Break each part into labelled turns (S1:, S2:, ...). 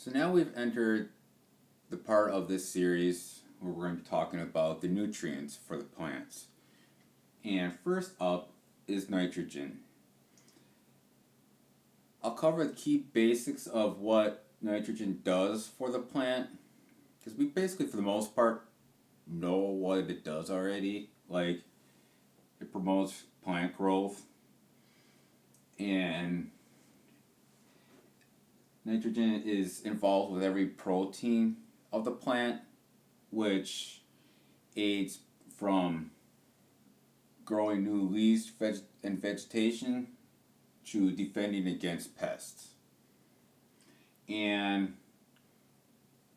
S1: So now we've entered the part of this series where we're going to be talking about the nutrients for the plants. And first up is nitrogen. I'll cover the key basics of what nitrogen does for the plant, because we basically, for the most part, know what it does already. Like, it promotes plant growth, and nitrogen is involved with every protein of the plant, which aids from growing new leaves and vegetation to defending against pests. And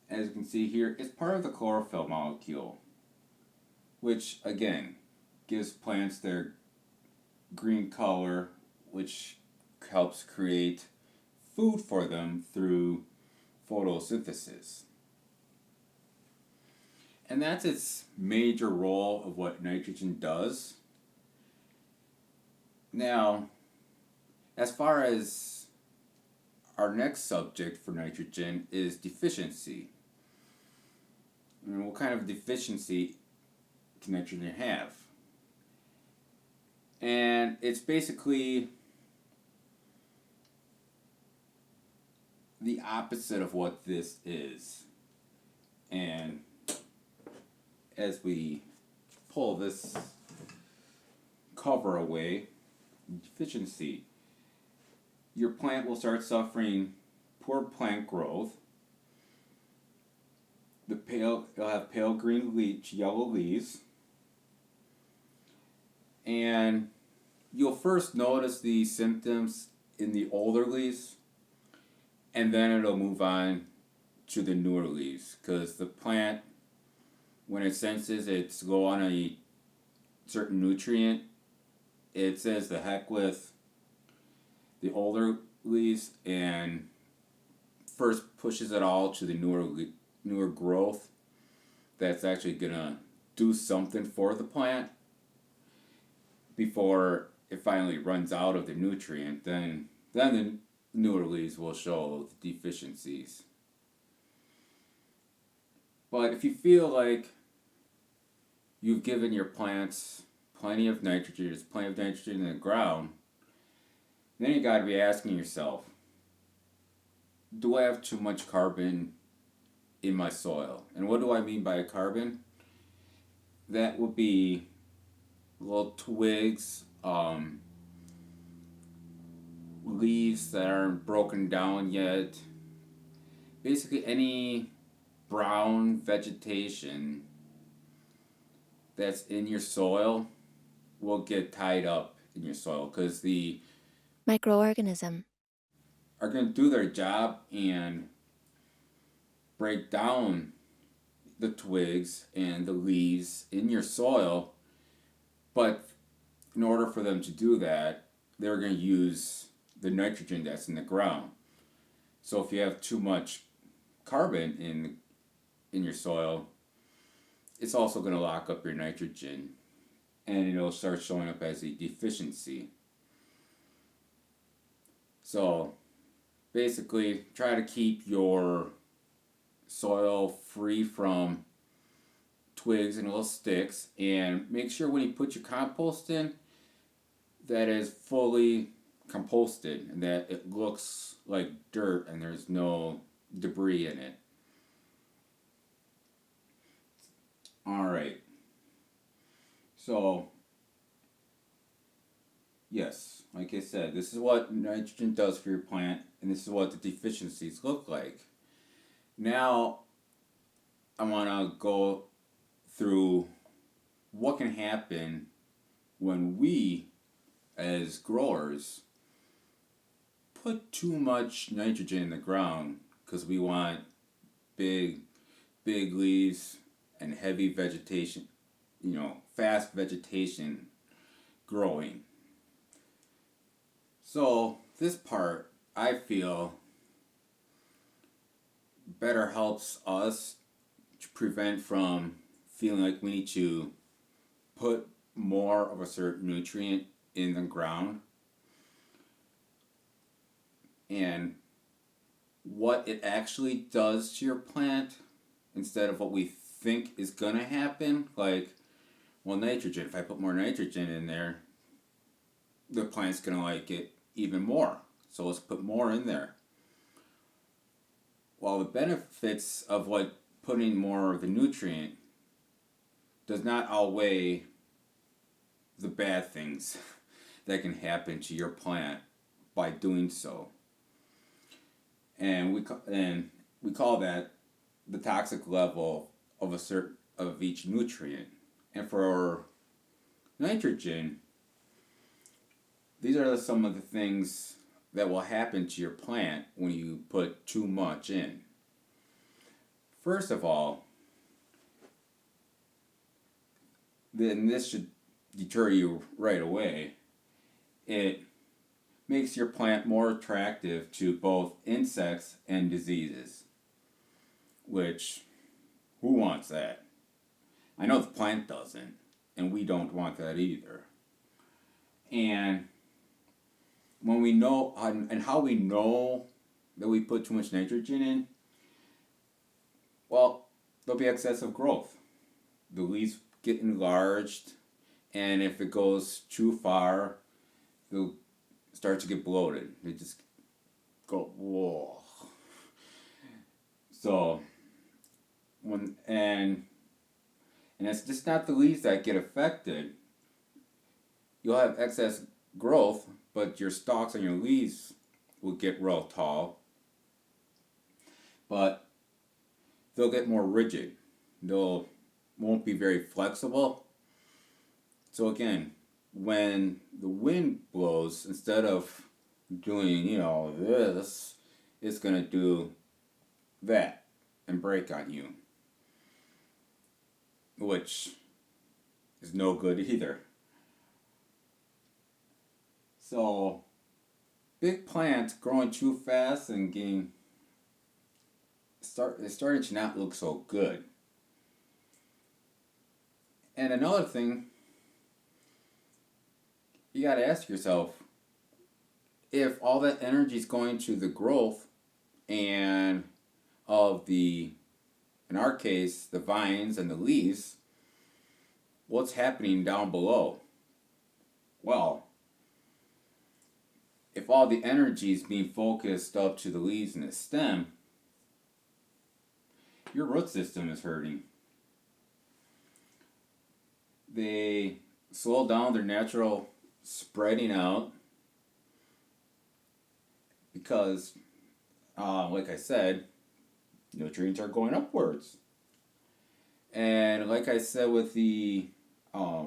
S1: as you can see here, it's part of the chlorophyll molecule, which again gives plants their green color, which helps create food for them through photosynthesis. And that's its major role of what nitrogen does. Now, as far as our next subject for nitrogen is deficiency. And what kind of deficiency can nitrogen have? And it's basically the opposite of what this is. And as we pull this cover away, deficiency, your plant will start suffering poor plant growth. It'll have pale green yellow leaves, and you'll first notice the symptoms in the older leaves, and then it'll move on to the newer leaves, because the plant, when it senses it's low on a certain nutrient, it says the heck with the older leaves and first pushes it all to the newer growth that's actually gonna do something for the plant before it finally runs out of the nutrient. Then the newer leaves will show the deficiencies. But if you feel like you've given your plants plenty of nitrogen, there's plenty of nitrogen in the ground, then you got to be asking yourself, do I have too much carbon in my soil? And what do I mean by carbon? That would be little twigs, leaves that aren't broken down yet. Basically any brown vegetation that's in your soil will get tied up in your soil, because the
S2: Microorganism.
S1: are going to do their job and break down the twigs and the leaves in your soil, but in order for them to do that, they're going to use the nitrogen that's in the ground. So if you have too much carbon in your soil, it's also going to lock up your nitrogen, and it'll start showing up as a deficiency. So basically, try to keep your soil free from twigs and little sticks, and make sure when you put your compost in that is fully composted and that it looks like dirt and there's no debris in it. Alright, so yes, like I said, this is what nitrogen does for your plant, and this is what the deficiencies look like. Now, I want to go through what can happen when we, as growers, put too much nitrogen in the ground because we want big leaves and heavy vegetation, fast vegetation growing. So this part, I feel, better helps us to prevent from feeling like we need to put more of a certain nutrient in the ground. And what it actually does to your plant instead of what we think is gonna happen. Like, well, nitrogen, if I put more nitrogen in there, the plant's gonna like it even more. So let's put more in there. While the benefits of what putting more of the nutrient does not outweigh the bad things that can happen to your plant by doing so. And we call that the toxic level of each nutrient. And for nitrogen, these are some of the things that will happen to your plant when you put too much in. First of all, then this should deter you right away. It makes your plant more attractive to both insects and diseases. Which, who wants that? I know the plant doesn't, and we don't want that either. And when we know, and how we know that we put too much nitrogen in, well, there'll be excessive growth. The leaves get enlarged, and if it goes too far, they'll start to get bloated. They just go, whoa. So, and it's just not the leaves that get affected. You'll have excess growth, but your stalks on your leaves will get real tall. But they'll get more rigid. Won't be very flexible. So again, when the wind blows, instead of doing, this, it's gonna do that and break on you, which is no good either. So, big plants growing too fast and it's starting to not look so good. And another thing, you got to ask yourself, if all that energy is going to the growth and of the, in our case, the vines and the leaves, what's happening down below? Well, if all the energy is being focused up to the leaves and the stem, your root system is hurting. They slow down their natural spreading out because, like I said, nutrients are going upwards. And like I said with the, I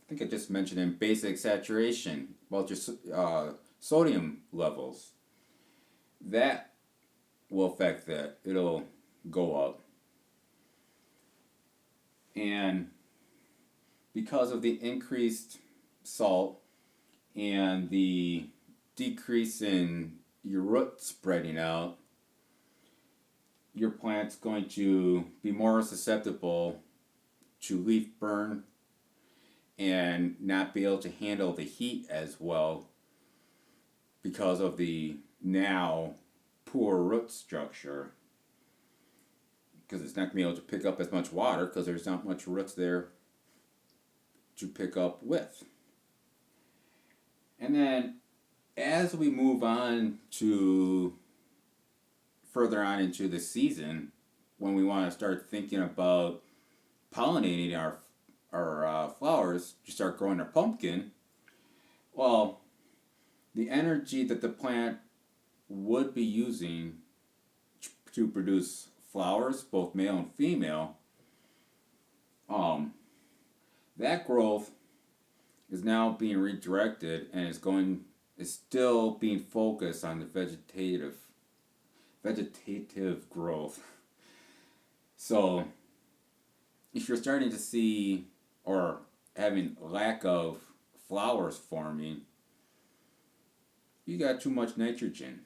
S1: think I just mentioned in basic saturation about your sodium levels, that will affect that. It'll go up. And because of the increased salt and the decrease in your root spreading out, your plant's going to be more susceptible to leaf burn and not be able to handle the heat as well because of the now poor root structure, because it's not going to be able to pick up as much water because there's not much roots there to pick up with. And then as we move on to further on into the season, when we want to start thinking about pollinating our flowers to start growing our pumpkin, well, the energy that the plant would be using to produce flowers, both male and female, that growth is now being redirected and is still being focused on the vegetative growth. So if you're starting to see or having lack of flowers forming, you got too much nitrogen.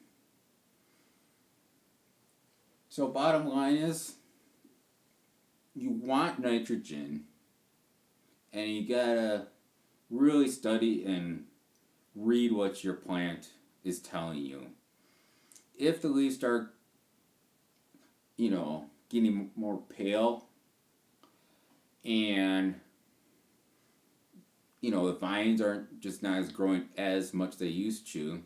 S1: So bottom line is, you want nitrogen, and you gotta really study and read what your plant is telling you. if the leaves start, getting more pale and the vines aren't just not as growing as much as they used to,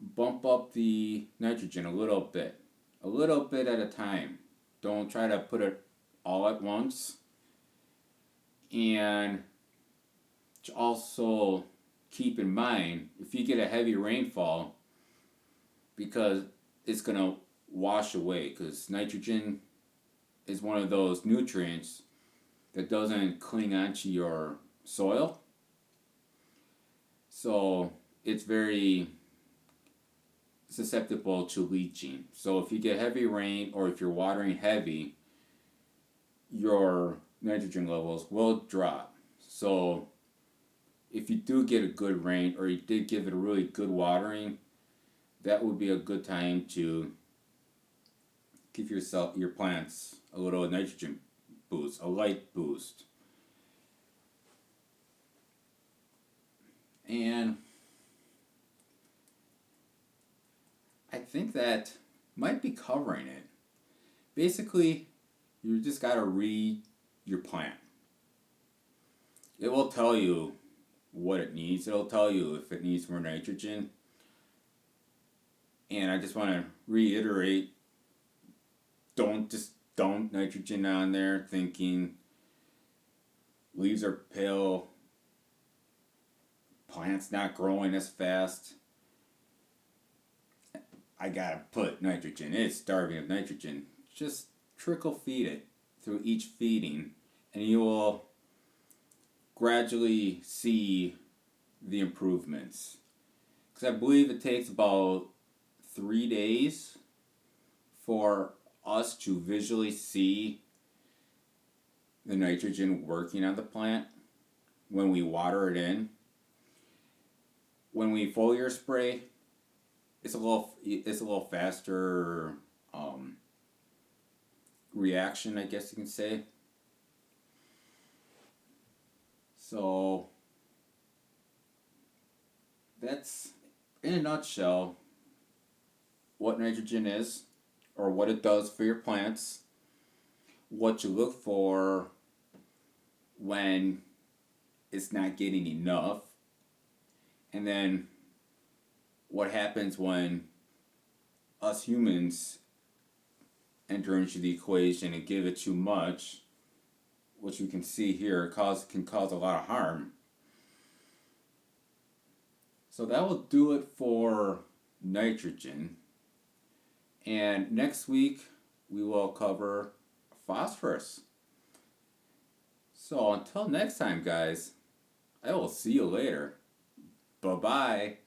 S1: bump up the nitrogen a little bit at a time. Don't try to put it all at once. And also keep in mind, if you get a heavy rainfall, because it's going to wash away, because nitrogen is one of those nutrients that doesn't cling onto your soil. So it's very susceptible to leaching. So if you get heavy rain or if you're watering heavy, your nitrogen levels will drop. So if you do get a good rain or you did give it a really good watering, that would be a good time to give your plants a little nitrogen boost, a light boost. And I think that might be covering it. Basically, you just gotta read your plant. It will tell you what it needs. It'll tell you if it needs more nitrogen. And I just want to reiterate, don't just dump nitrogen on there thinking leaves are pale, plant's not growing as fast. I gotta put nitrogen. It's starving of nitrogen. Just trickle feed it through each feeding, and you will gradually see the improvements. Because I believe it takes about 3 days for us to visually see the nitrogen working on the plant when we water it in. When we foliar spray, it's a little faster reaction, I guess you can say. So that's, in a nutshell, what nitrogen is, or what it does for your plants, what you look for when it's not getting enough, and then what happens when us humans enter into the equation and give it too much, which you can see here can cause a lot of harm. So that will do it for nitrogen. And next week we will cover phosphorus. So until next time, guys, I will see you later. Bye-bye.